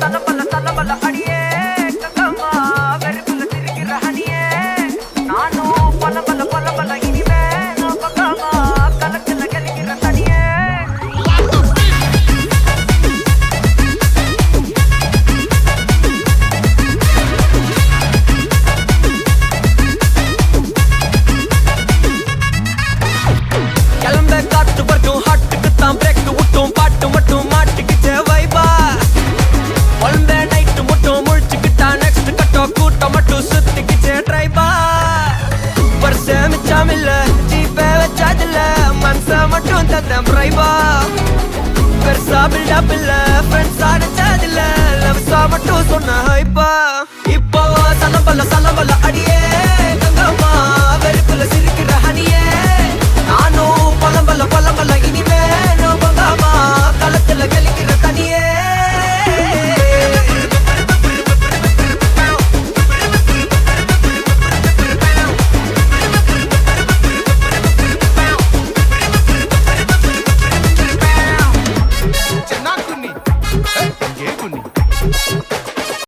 தலபல அடியே கக்கம்மா வெறுப்புல திரிகிற ஹனியே நானும் பல இனிமே நான் பக்காமா கலக்கல கலிக்கிற தனியே கிளம்ப காத்து வரட்டும் ஹாட்டுக்கு தான் பிரேக் விட்டும் பாட்டு மட்டும் மாட்டுக்குச்சே வைபா ஒன்பே நைட்டு மட்டும் முழிச்சுக்கிட்டா நெக்ஸ்ட் கட்டோ கூட்டம் மட்டும் சுத்திக்கிச்சே ட்ரைபா வருஷ மிச்சம் இல்ல ஜீப்பே வச்சாதில்ல மனச மட்டும் தந்தேன் பிரைபா பெருசா பில்டப் இல்ல ஃப்ரெண்ட்ஸ் அடிச்சதில்ல லவ்ஸா மட்டும் சொன்ன ஹைப்பா இப்போ சலபல